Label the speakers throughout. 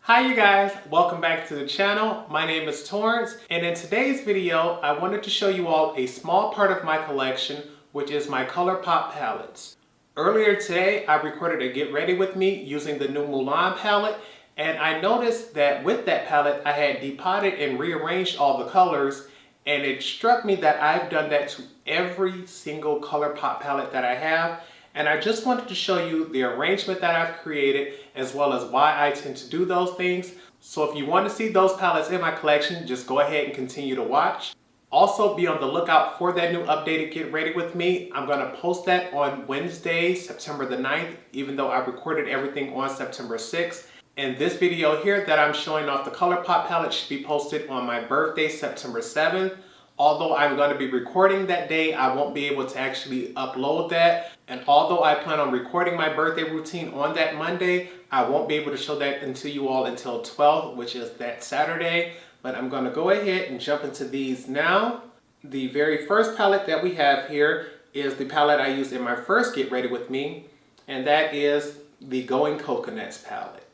Speaker 1: Hi you guys, welcome back to the channel. My name is Torrence, and in today's video I wanted to show you all a small part of my collection, which is my Colourpop palettes. Earlier today I recorded a get ready with me using the new Mulan palette, and I noticed that with that palette I had depotted and rearranged all the colors, and it struck me that I've done that to every single Colourpop palette that I have. And I just wanted to show you the arrangement that I've created as well as why I tend to do those things. So if you want to see those palettes in my collection, just go ahead and continue to watch. Also be on the lookout for that new updated Get Ready With Me. I'm going to post that on Wednesday, September the 9th, even though I recorded everything on September 6th. And this video here that I'm showing off the Colourpop palette should be posted on my birthday, September 7th. Although I'm going to be recording that day, I won't be able to actually upload that. And although I plan on recording my birthday routine on that Monday, I won't be able to show that to you all until 12th, which is that Saturday. But I'm going to go ahead and jump into these now. The very first palette that we have here is the palette I used in my first Get Ready With Me, and that is the Going Coconuts palette.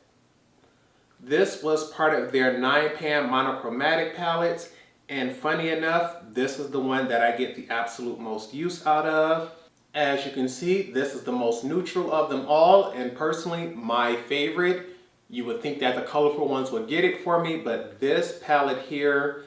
Speaker 1: This was part of their 9-pan monochromatic palettes. And funny enough, this is the one that I get the absolute most use out of. As you can see, this is the most neutral of them all, and personally, my favorite. You would think that the colorful ones would get it for me, but this palette here,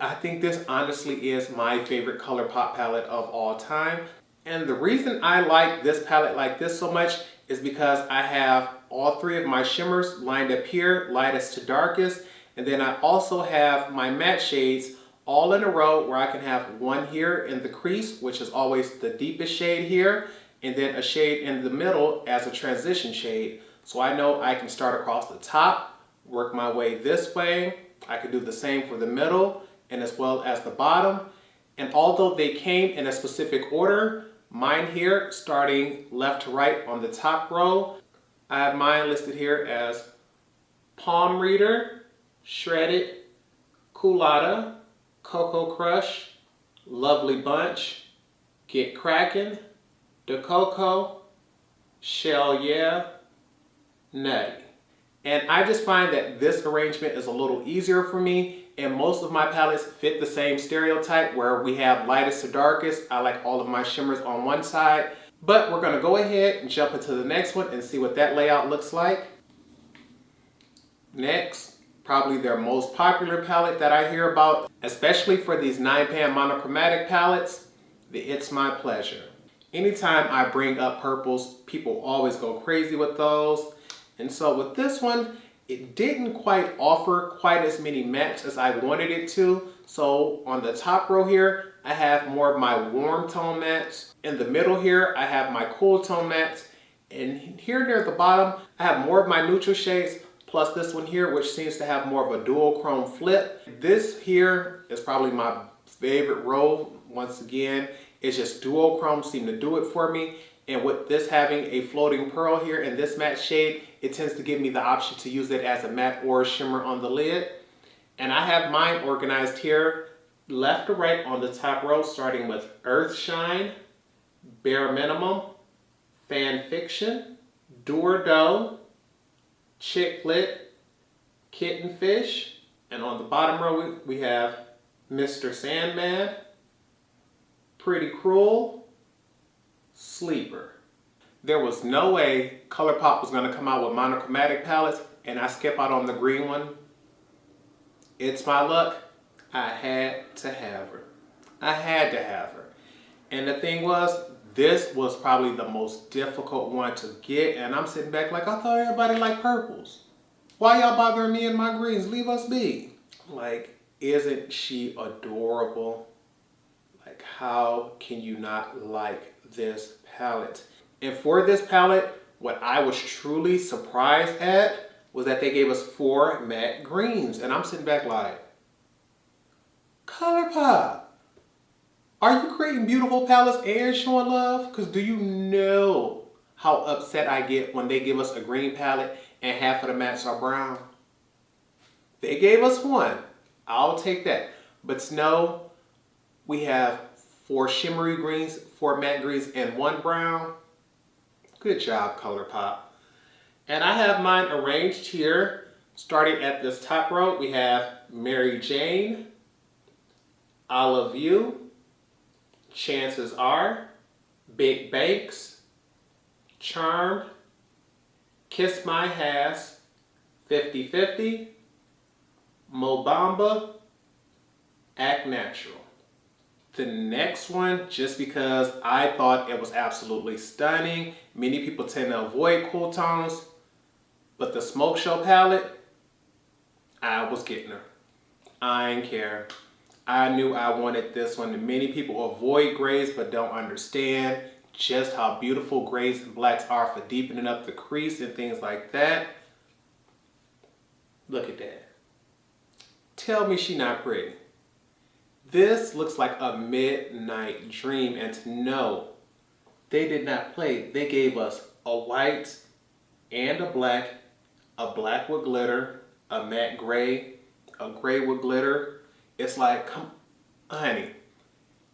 Speaker 1: I think this honestly is my favorite Colourpop palette of all time. And the reason I like this palette like this so much is because I have all three of my shimmers lined up here, lightest to darkest. And then I also have my matte shades all in a row where I can have one here in the crease, which is always the deepest shade here, and then a shade in the middle as a transition shade. So I know I can start across the top, work my way this way. I could do the same for the middle and as well as the bottom. And although they came in a specific order, mine here starting left to right on the top row, I have mine listed here as Palm Reader, Shredded, Coolada, Coco Crush, Lovely Bunch, Get Crackin, the Coco, Shell Yeah, Nutty. And I just find that this arrangement is a little easier for me, and most of my palettes fit the same stereotype where we have lightest to darkest. I like all of my shimmers on one side, but we're gonna go ahead and jump into the next one and see what that layout looks like. Next, probably their most popular palette that I hear about, especially for these 9-pan monochromatic palettes, the It's My Pleasure. Anytime I bring up purples, people always go crazy with those. And so with this one, it didn't quite offer quite as many mattes as I wanted it to. So on the top row here, I have more of my warm tone mattes. In the middle here, I have my cool tone mattes. And here near the bottom, I have more of my neutral shades, plus this one here, which seems to have more of a dual chrome flip. This here is probably my favorite row. Once again, it's just dual chrome seem to do it for me. And with this having a floating pearl here in this matte shade, it tends to give me the option to use it as a matte or shimmer on the lid. And I have mine organized here, left to right on the top row, starting with Earthshine, Bare Minimum, Fan Fiction, Do or Do, Chick Lit, Kittenfish, and on the bottom row we have Mr. Sandman, Pretty Cruel, Sleeper. There was no way Colourpop was going to come out with monochromatic palettes and I skip out on the green one. It's my luck. I had to have her. I had to have her. And the thing was, this was probably the most difficult one to get, and I'm sitting back like, I thought everybody liked purples. Why y'all bothering me and my greens? Leave us be. Like, isn't she adorable? Like, how can you not like this palette? And for this palette, what I was truly surprised at was that they gave us 4 matte greens, and I'm sitting back like, Colourpop, are you creating beautiful palettes and showing love? Because do you know how upset I get when they give us a green palette and half of the mattes are brown? They gave us 1. I'll take that. But no, we have 4 shimmery greens, 4 matte greens, and 1 brown. Good job, Colourpop. And I have mine arranged here Starting at this top row, we have Mary Jane, I Love You, Chances Are, Big Banks, Charm, Kiss My Ass, 50/50, Mo Bamba, Act Natural. The next one, just because I thought it was absolutely stunning. Many people tend to avoid cool tones, but the Smoke Show palette, I was getting her. I ain't care. I knew I wanted this one. Many people avoid grays but don't understand just how beautiful grays and blacks are for deepening up the crease and things like that. Look at that. Tell me she not pretty. This looks like a midnight dream, and to know they did not play. They gave us a white and a black with glitter, a matte gray, a gray with glitter. It's like, come, honey,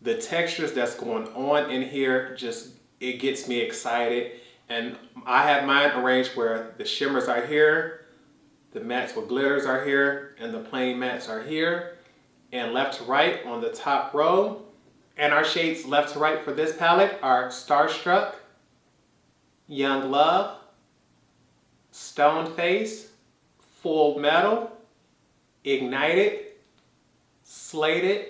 Speaker 1: the textures that's going on in here, just, it gets me excited. And I have mine arranged where the shimmers are here, the mattes with glitters are here, and the plain mattes are here. And left to right on the top row. And our shades left to right for this palette are Starstruck, Young Love, Stone Face, Full Metal, Ignited, Slated,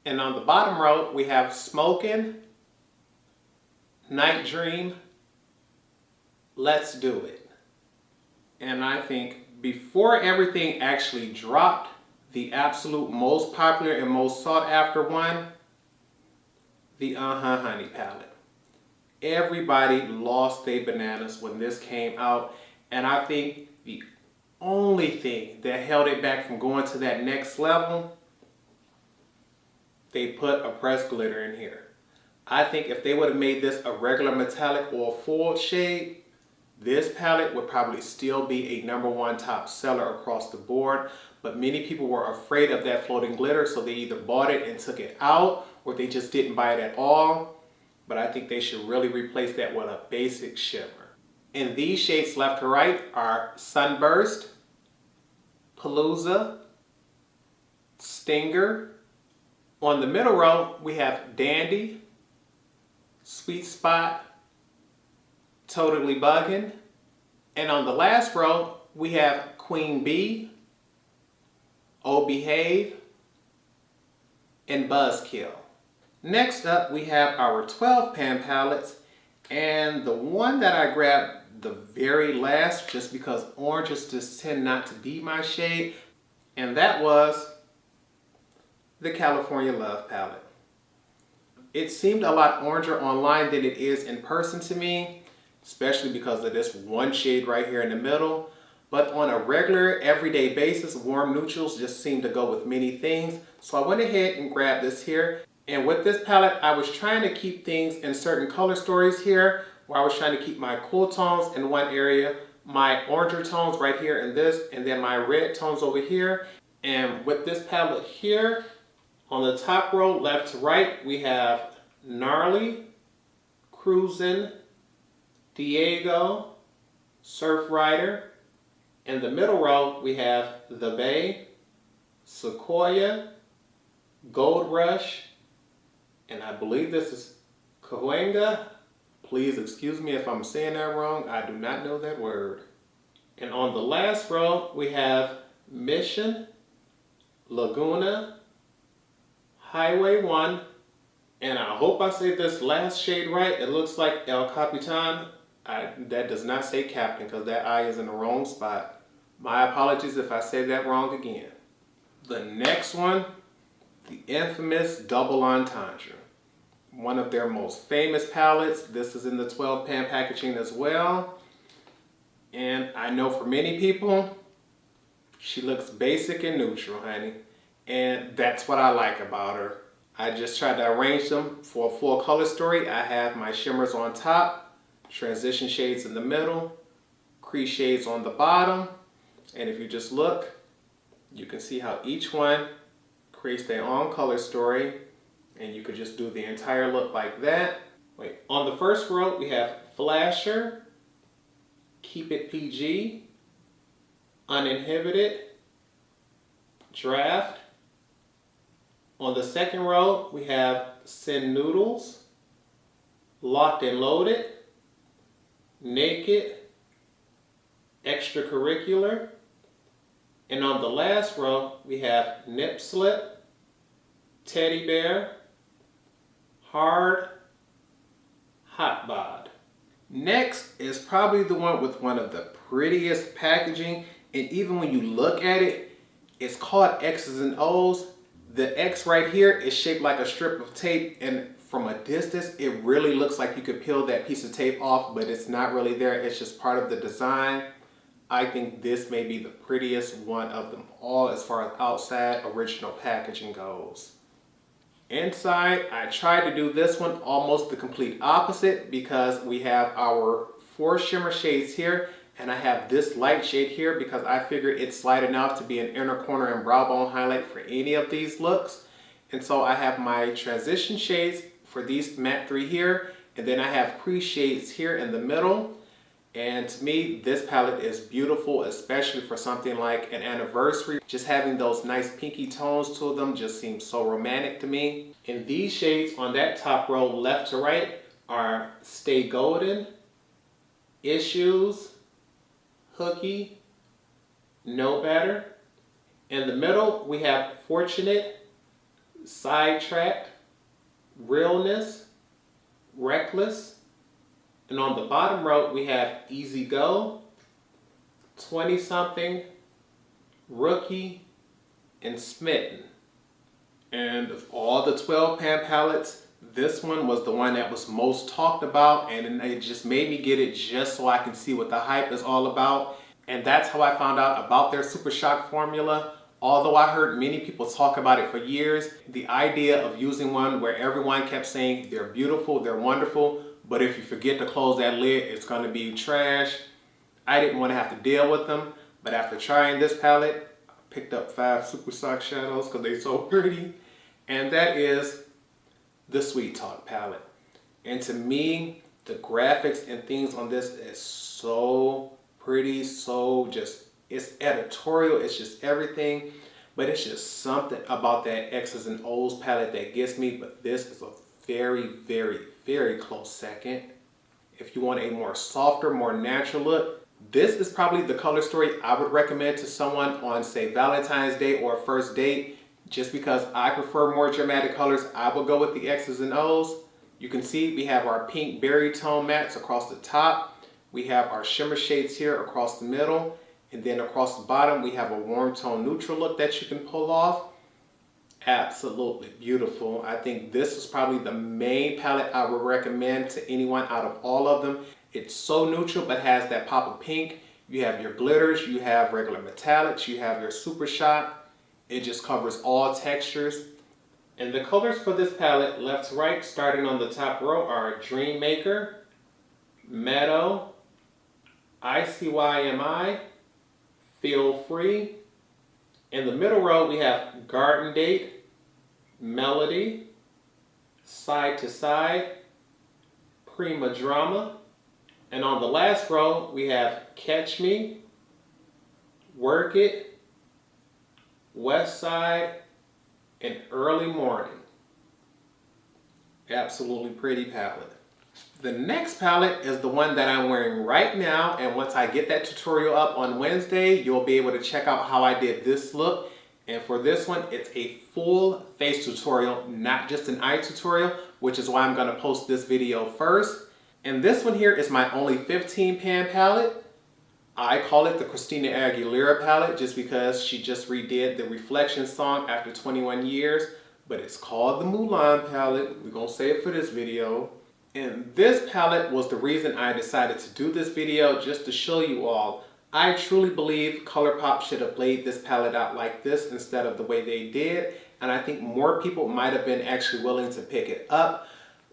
Speaker 1: and on the bottom row we have Smokin', Night Dream, Let's Do It. And I think before everything actually dropped, the absolute most popular and most sought after one, the Honey palette. Everybody lost their bananas when this came out, and I think the only thing that held it back from going to that next level, they put a pressed glitter in here. I think if they would have made this a regular metallic or a full shade, this palette would probably still be a #1 top seller across the board, but many people were afraid of that floating glitter, so they either bought it and took it out, or they just didn't buy it at all. But I think they should really replace that with a basic shimmer. And these shades left to right are Sunburst, Palooza, Stinger. On the middle row, we have Dandy, Sweet Spot, Totally Buggin'. And on the last row, we have Queen Bee, Oh Behave, and Buzzkill. Next up, we have our 12 pan palettes, and the one that I grabbed the very last, just because oranges just tend not to be my shade, and that was the California Love palette. It seemed a lot oranger online than it is in person to me, especially because of this one shade right here in the middle. But on a regular, everyday basis, warm neutrals just seem to go with many things. So I went ahead and grabbed this here. And with this palette, I was trying to keep things in certain color stories here, where I was trying to keep my cool tones in one area, my oranger tones right here in this, and then my red tones over here. And with this palette here, on the top row, left to right, we have Gnarly, Cruisin', Diego, Surf Rider. In the middle row, we have The Bay, Sequoia, Gold Rush, and I believe this is Cahuenga. Please excuse me if I'm saying that wrong. I do not know that word. And on the last row, we have Mission, Laguna, Highway 1, and I hope I say this last shade right. It looks like El Capitan. That does not say Captain, because that I is in the wrong spot. My apologies if I say that wrong again. The next one, the infamous Double Entendre. One of their most famous palettes. This is in the 12 pan packaging as well. And I know for many people, she looks basic and neutral, honey. And that's what I like about her. I just tried to arrange them for a full color story. I have my shimmers on top, transition shades in the middle, crease shades on the bottom. And if you just look, you can see how each one creates their own color story. And you could just do the entire look like that. Wait, on the first row, we have Flasher, Keep It PG, Uninhibited, Draft. On the second row, we have Send Noodles, Locked and Loaded, Naked, Extracurricular. And on the last row, we have Nip Slip, Teddy Bear, Hard, Hot Bod. Next is probably the one with one of the prettiest packaging, and even when you look at it, it's called X's and O's. The X right here is shaped like a strip of tape, and from a distance, it really looks like you could peel that piece of tape off, but it's not really there. It's just part of the design. I think this may be the prettiest one of them all as far as outside original packaging goes. Inside, I tried to do this one almost the complete opposite because we have our 4 shimmer shades here, and I have this light shade here because I figured it's light enough to be an inner corner and brow bone highlight for any of these looks. And so I have my transition shades for these matte 3 here, and then I have crease shades here in the middle. And to me, this palette is beautiful, especially for something like an anniversary. Just having those nice pinky tones to them just seems so romantic to me. And these shades on that top row, left to right, are Stay Golden, Issues, Hooky, Know Better. In the middle, we have Fortunate, Sidetracked, Realness, Reckless. And on the bottom row, we have Easy Go, 20-something, Rookie, and Smitten. And of all the 12 pan palettes, this one was the one that was most talked about, and it just made me get it just so I can see what the hype is all about. And that's how I found out about their Super Shock formula. Although I heard many people talk about it for years, the idea of using one where everyone kept saying they're beautiful, they're wonderful, but if you forget to close that lid, it's going to be trash. I didn't want to have to deal with them, but after trying this palette, I picked up 5 Super Shock shadows because they're so pretty. And that is the Sweet Talk palette. And to me, the graphics and things on this is so pretty, so just, it's editorial, it's just everything. But it's just something about that X's and O's palette that gets me. But this is a very, very, very close second. If you want a more softer, more natural look, this is probably the color story I would recommend to someone on, say, Valentine's Day or a first date. Just because I prefer more dramatic colors, I will go with the X's and O's. You can see we have our pink berry tone mattes across the top. We have our shimmer shades here across the middle. And then across the bottom, we have a warm tone neutral look that you can pull off. Absolutely beautiful. I think this is probably the main palette I would recommend to anyone out of all of them. It's so neutral, but has that pop of pink. You have your glitters, you have regular metallics, you have your Super Shock. It just covers all textures. And the colors for this palette, left to right, starting on the top row, are Dream Maker, Meadow, ICYMI, Feel Free. In the middle row, we have Garden Date, Melody, Side to Side, Prima Drama. And on the last row, we have Catch Me, Work It, West Side, and Early Morning. Absolutely pretty palette. The next palette is the one that I'm wearing right now, and once I get that tutorial up on Wednesday, you'll be able to check out how I did this look. And for this one, it's a full face tutorial, not just an eye tutorial, which is why I'm going to post this video first. And this one here is my only 15 pan palette. I call it the Christina Aguilera palette just because she just redid the Reflection song after 21 years, but it's called the Mulan palette. We're gonna say it for this video. And this palette was the reason I decided to do this video, just to show you all. I truly believe Colourpop should have laid this palette out like this instead of the way they did, and I think more people might have been actually willing to pick it up.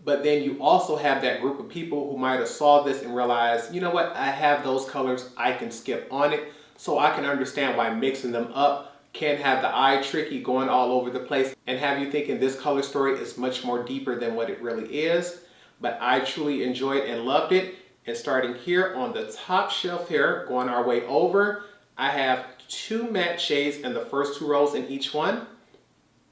Speaker 1: But then you also have that group of people who might have saw this and realized, you know what, I have those colors, I can skip on it. So I can understand why mixing them up can have the eye tricky, going all over the place, and have you thinking this color story is much more deeper than what it really is. But I truly enjoyed and loved it. And starting here on the top shelf here, going our way over, I have 2 matte shades in the first 2 rows in each one.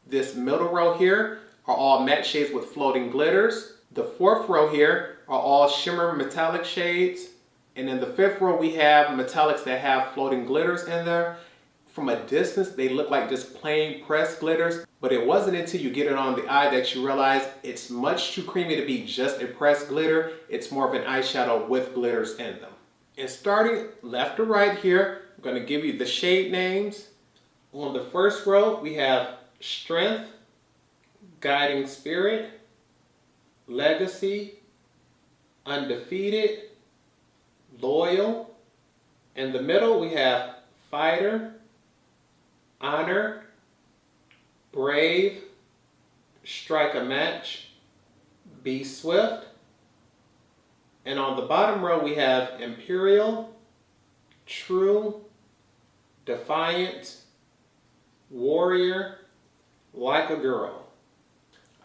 Speaker 1: This middle row here are all matte shades with floating glitters. The 4th row here are all shimmer metallic shades. And in the 5th row we have metallics that have floating glitters in there. From a distance they look like just plain pressed glitters, but it wasn't until you get it on the eye that you realize it's much too creamy to be just a pressed glitter. It's more of an eyeshadow with glitters in them. And starting left to right here, I'm going to give you the shade names. On the first row we have Strength, Guiding Spirit, Legacy, Undefeated, Loyal. In the middle we have Fighter, Honor, Brave, Strike a Match, Be Swift. And on the bottom row we have Imperial, True, Defiant, Warrior, Like a Girl.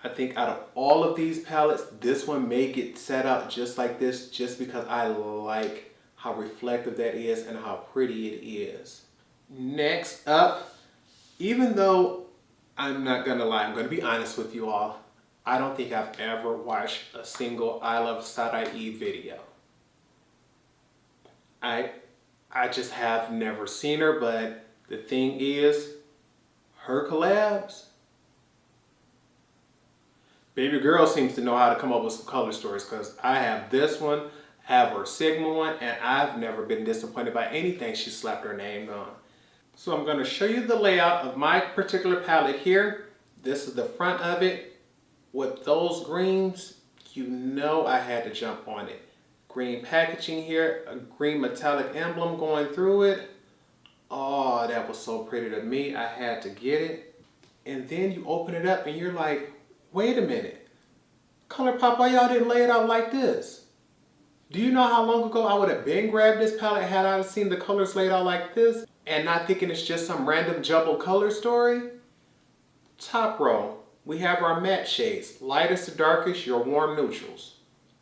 Speaker 1: I think out of all of these palettes, this one may get set out just like this just because I like how reflective that is and how pretty it is. Next up, even though I'm not gonna lie, I'm gonna be honest with you all, I don't think I've ever watched a single I Love Side-Eye Eve video. I just have never seen her, but the thing is, her collabs, baby girl seems to know how to come up with some color stories, because I have this one, I have her Sigma one, and I've never been disappointed by anything she slapped her name on. So I'm going to show you the layout of my particular palette here. This is the front of it. With those greens, you know I had to jump on it. Green packaging here, a green metallic emblem going through it. Oh, that was so pretty to me. I had to get it. And then you open it up and you're like, wait a minute. Colourpop, why y'all didn't lay it out like this? Do you know how long ago I would have been grabbed this palette had I seen the colors laid out like this and not thinking it's just some random jumbled color story? Top row, we have our matte shades, lightest to darkest, your warm neutrals.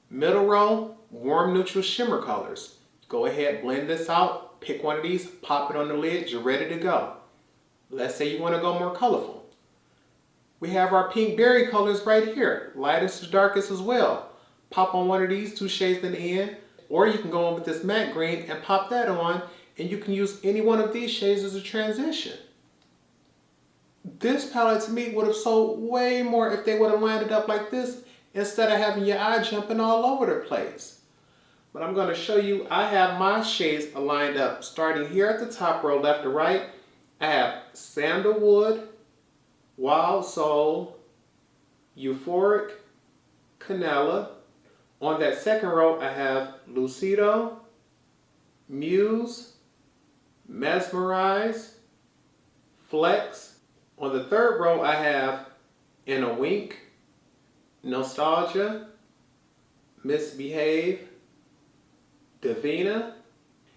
Speaker 1: Middle row, warm neutral shimmer colors. Go ahead, blend this out, pick one of these, pop it on the lid, you're ready to go. Let's say you want to go more colorful. We have our pink berry colors right here, lightest to darkest as well. Pop on one of these, 2 shades in the end, or you can go in with this matte green and pop that on, and you can use any one of these shades as a transition. This palette to me would have sold way more if they would have lined it up like this instead of having your eye jumping all over the place. But I'm going to show you, I have my shades aligned up starting here at the top row left to right. I have Sandalwood, Wild Soul, Euphoric, Canela. On that second row I have Lucido, Muse, Mesmerize, Flex. On the third row I have In a Wink, Nostalgia, Misbehave, Divina.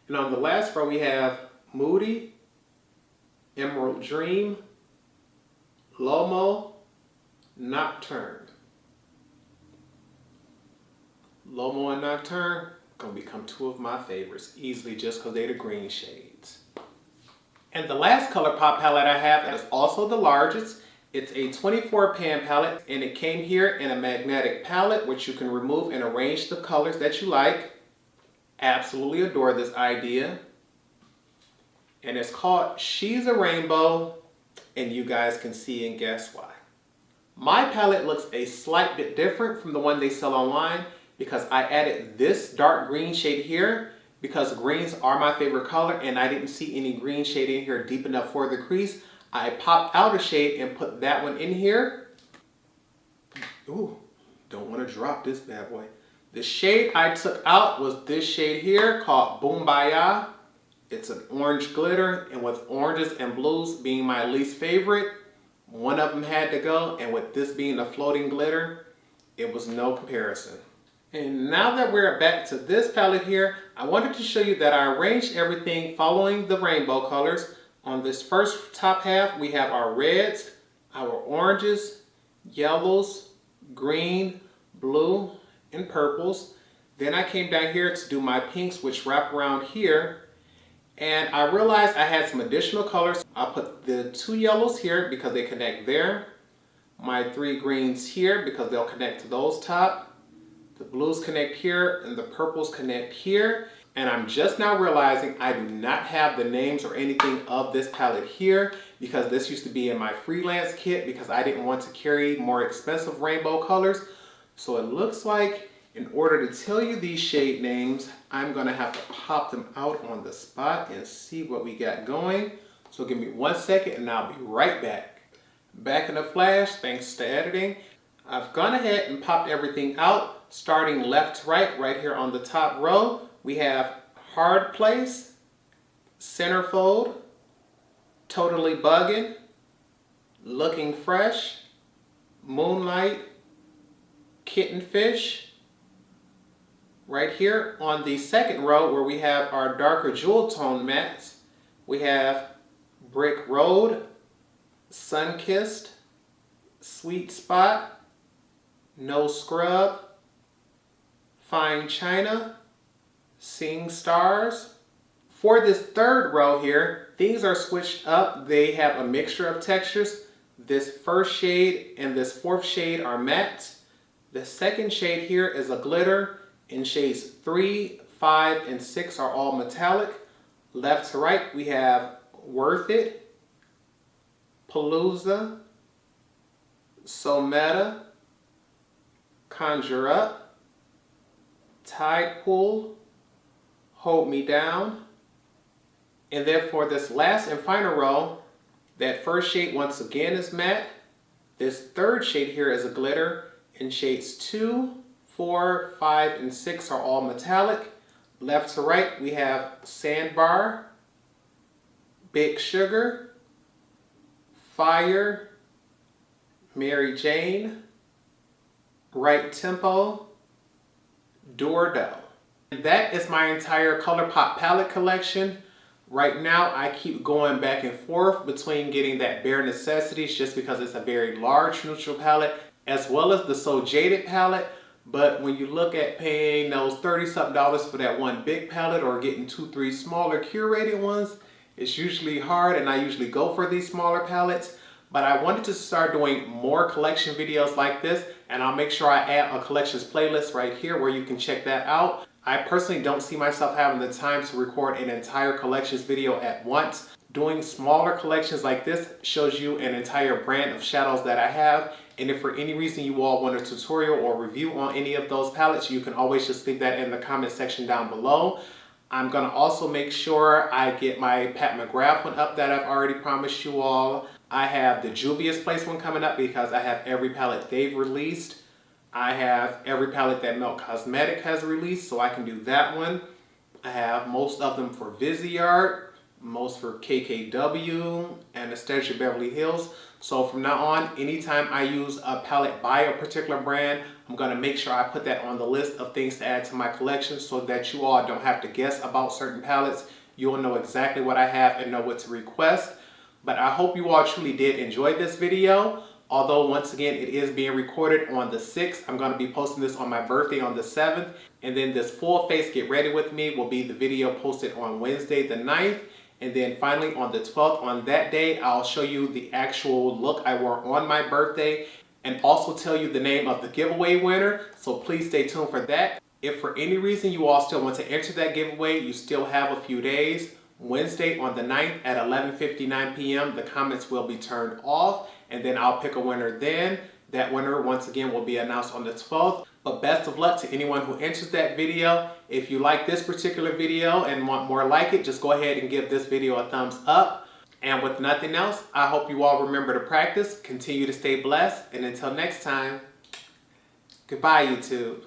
Speaker 1: And on the last row we have Moody, Emerald Dream, Lomo, Nocturne. Lomo and Nocturne gonna become 2 of my favorites easily just because they're the green shades. And the last Colourpop palette I have is also the largest. It's a 24 pan palette and it came here in a magnetic palette which you can remove and arrange the colors that you like. Absolutely adore this idea. And it's called She's a Rainbow, and you guys can see and guess why. My palette looks a slight bit different from the one they sell online because I added this dark green shade here because greens are my favorite color and I didn't see any green shade in here deep enough for the crease. I popped out a shade and put that one in here. Ooh, don't want to drop this bad boy. The shade I took out was this shade here called Boombayah. It's an orange glitter, and with oranges and blues being my least favorite, one of them had to go, and with this being a floating glitter, it was no comparison. And now that we're back to this palette here, I wanted to show you that I arranged everything following the rainbow colors. On this first top half, we have our reds, our oranges, yellows, green, blue, and purples. Then I came down here to do my pinks, which wrap around here. And I realized I had some additional colors. I'll put the 2 yellows here because they connect there. My 3 greens here because they'll connect to those top. The blues connect here and the purples connect here. And I'm just now realizing I do not have the names or anything of this palette here because this used to be in my freelance kit because I didn't want to carry more expensive rainbow colors. So it looks like in order to tell you these shade names, I'm gonna have to pop them out on the spot and see what we got going. So give me 1 second and I'll be right back. Back in a flash, thanks to editing. I've gone ahead and popped everything out, starting left to right here on the top row. We have Hard Place, Centerfold, Totally Buggin', Looking Fresh, Moonlight, Kittenfish. Right here on the second row where we have our darker jewel tone mattes, we have Brick Road, Sunkissed, Sweet Spot, No Scrub, Fine China, Sing Stars. For this third row here, things are switched up. They have a mixture of textures. This first shade and this fourth shade are mattes. The second shade here is a glitter, and shades 3, 5, and 6 are all metallic. Left to right, we have Worth It, Palooza, So Meta, Conjure Up, Tide Pool, Hold Me Down. And then for this last and final row, that first shade once again is matte. This third shade here is a glitter, and shades 2, 4, 5, and 6 are all metallic. Left to right, we have Sandbar, Big Sugar, Fire, Mary Jane, Right Tempo, Doorbell. And that is my entire Colourpop palette collection. Right now, I keep going back and forth between getting that Bare Necessities just because it's a very large neutral palette, as well as the So Jaded palette. But when you look at paying those $30-something for that one big palette or getting 2, 3 smaller curated ones, it's usually hard, and I usually go for these smaller palettes. But I wanted to start doing more collection videos like this, and I'll make sure I add a collections playlist right here where you can check that out. I personally don't see myself having the time to record an entire collections video at once. Doing smaller collections like this shows you an entire brand of shadows that I have. And if for any reason you all want a tutorial or review on any of those palettes, you can always just leave that in the comment section down below. I'm going to also make sure I get my Pat McGrath one up that I've already promised you all. I have the Juvia's Place one coming up because I have every palette they've released. I have every palette that Melt Cosmetic has released, so I can do that one. I have most of them for Viseart, most for KKW, Anastasia Beverly Hills. So from now on, anytime I use a palette by a particular brand, I'm going to make sure I put that on the list of things to add to my collection so that you all don't have to guess about certain palettes. You'll know exactly what I have and know what to request. But I hope you all truly did enjoy this video. Although once again, it is being recorded on the 6th. I'm going to be posting this on my birthday on the 7th. And then this full face Get Ready With Me will be the video posted on Wednesday the 9th. And then finally on the 12th, on that day, I'll show you the actual look I wore on my birthday and also tell you the name of the giveaway winner. So please stay tuned for that. If for any reason you all still want to enter that giveaway, you still have a few days. Wednesday on the 9th at 11:59 p.m. the comments will be turned off, and then I'll pick a winner then. That winner once again will be announced on the 12th. But best of luck to anyone who enters that video. If you like this particular video and want more like it, just go ahead and give this video a thumbs up. And with nothing else, I hope you all remember to practice, continue to stay blessed, and until next time, goodbye YouTube.